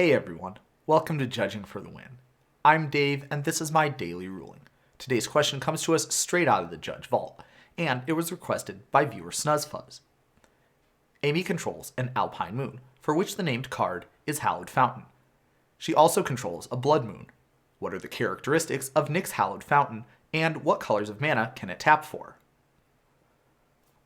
Hey everyone, welcome to Judging for the Win. I'm Dave and this is my daily ruling. Today's question comes to us straight out of the Judge Vault, and it was requested by viewer Snuzzfuzz. Amy controls an Alpine moon, for which the named card is Hallowed Fountain. She also controls a Blood Moon. What are the characteristics of Nick's Hallowed Fountain, and what colors of mana can it tap for?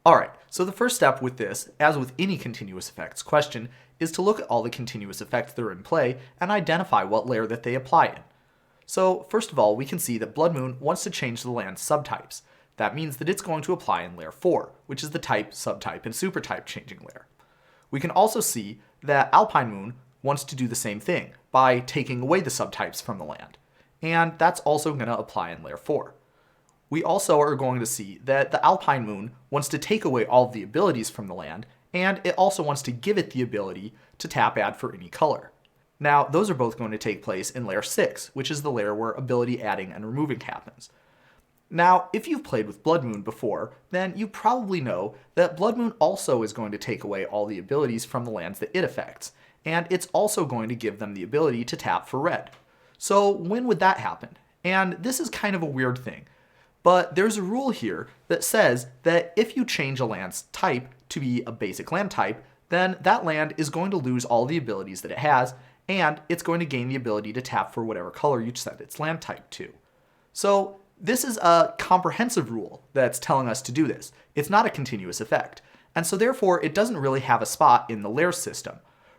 Alright, so the first step with this, as with any continuous effects question, is to look at all the continuous effects that are in play and identify what layer that they apply in. So first of all, we can see that Blood Moon wants to change the land's subtypes. That means that it's going to apply in layer 4, which is the type, subtype, and supertype changing layer. We can also see that Alpine Moon wants to do the same thing by taking away the subtypes from the land, and that's also going to apply in layer 4. We also are going to see that the Alpine Moon wants to take away all of the abilities from the land, and it also wants to give it the ability to tap add for any color. Now, those are both going to take place in layer 6, which is the layer where ability adding and removing happens. Now, if you've played with Blood Moon before, then you probably know that Blood Moon also is going to take away all the abilities from the lands that it affects, and it's also going to give them the ability to tap for red. So when would that happen? And this is kind of a weird thing. But there's a rule here that says that if you change a land's type to be a basic land type, then that land is going to lose all the abilities that it has, and it's going to gain the ability to tap for whatever color you set its land type to. So this is a comprehensive rule that's telling us to do this. It's not a continuous effect, and so therefore it doesn't really have a spot in the layer system.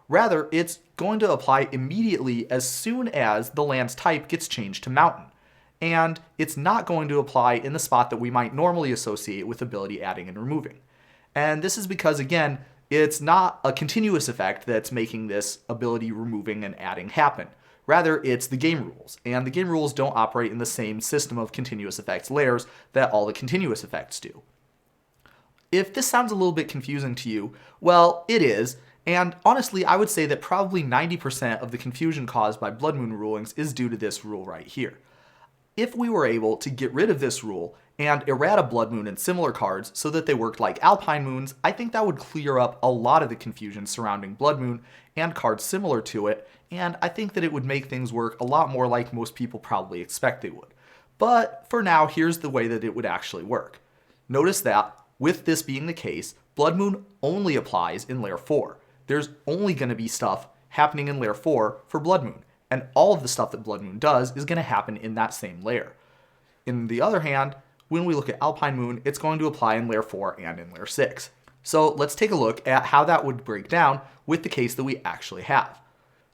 Rather, it's going to apply immediately as soon as the land's type gets changed to mountain. And it's not going to apply in the spot that we might normally associate with ability adding and removing. And this is because, again, it's not a continuous effect that's making this ability removing and adding happen. Rather, it's the game rules, and the game rules don't operate in the same system of continuous effects layers that all the continuous effects do. If this sounds a little bit confusing to you, well, it is, and honestly, I would say that probably 90% of the confusion caused by Blood Moon rulings is due to this rule right here. If we were able to get rid of this rule and errata Blood Moon and similar cards so that they worked like Alpine Moons, I think that would clear up a lot of the confusion surrounding Blood Moon and cards similar to it, and I think that it would make things work a lot more like most people probably expect they would. But for now, here's the way that it would actually work. Notice that, with this being the case, Blood Moon only applies in layer 4. There's only going to be stuff happening in layer 4 for Blood Moon. And all of the stuff that Blood Moon does is going to happen in that same layer. On the other hand, when we look at Alpine Moon, it's going to apply in layer 4 and in layer 6. So let's take a look at how that would break down with the case that we actually have.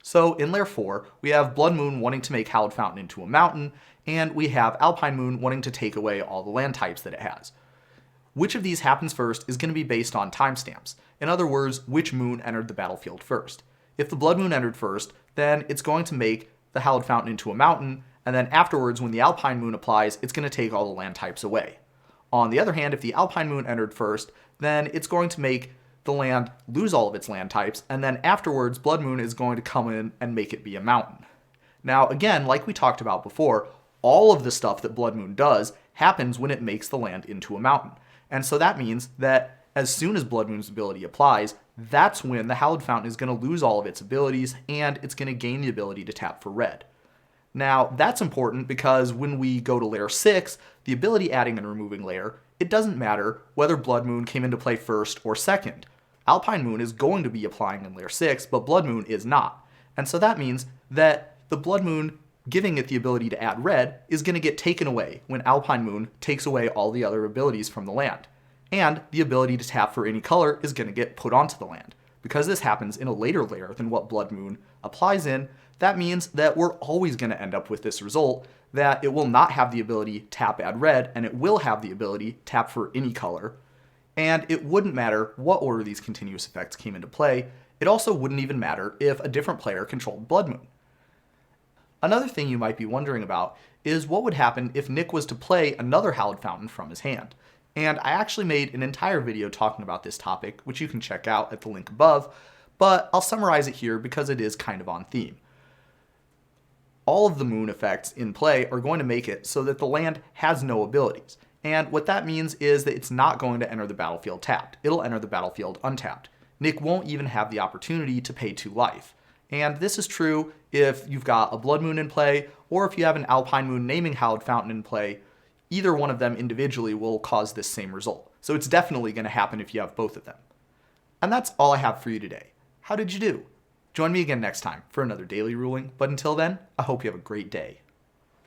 So in layer 4, we have Blood Moon wanting to make Hallowed Fountain into a mountain, and we have Alpine Moon wanting to take away all the land types that it has. Which of these happens first is going to be based on timestamps. In other words, which moon entered the battlefield first. If the Blood Moon entered first, then it's going to make the Hallowed Fountain into a mountain, and then afterwards, when the Alpine Moon applies, it's going to take all the land types away. On the other hand, if the Alpine Moon entered first, then it's going to make the land lose all of its land types, and then afterwards, Blood Moon is going to come in and make it be a mountain. Now, again, like we talked about before, all of the stuff that Blood Moon does happens when it makes the land into a mountain. And so that means that as soon as Blood Moon's ability applies, that's when the Hallowed Fountain is going to lose all of its abilities and it's going to gain the ability to tap for red. Now, that's important because when we go to layer 6, the ability adding and removing layer, it doesn't matter whether Blood Moon came into play first or second. Alpine Moon is going to be applying in layer 6, but Blood Moon is not. And so that means that the Blood Moon giving it the ability to add red is going to get taken away when Alpine Moon takes away all the other abilities from the land. And the ability to tap for any color is going to get put onto the land. Because this happens in a later layer than what Blood Moon applies in, that means that we're always going to end up with this result, that it will not have the ability tap add red, and it will have the ability tap for any color. And it wouldn't matter what order these continuous effects came into play. It also wouldn't even matter if a different player controlled Blood Moon. Another thing you might be wondering about is what would happen if Nick was to play another Hallowed Fountain from his hand. And I actually made an entire video talking about this topic, which you can check out at the link above, but I'll summarize it here because it is kind of on theme. All of the moon effects in play are going to make it so that the land has no abilities. And what that means is that it's not going to enter the battlefield tapped. It'll enter the battlefield untapped. Nick won't even have the opportunity to pay 2 life. And this is true if you've got a blood moon in play or if you have an Alpine moon naming hallowed fountain in play. Either one of them individually will cause this same result. So it's definitely going to happen if you have both of them. And that's all I have for you today. How did you do? Join me again next time for another daily ruling, but until then, I hope you have a great day.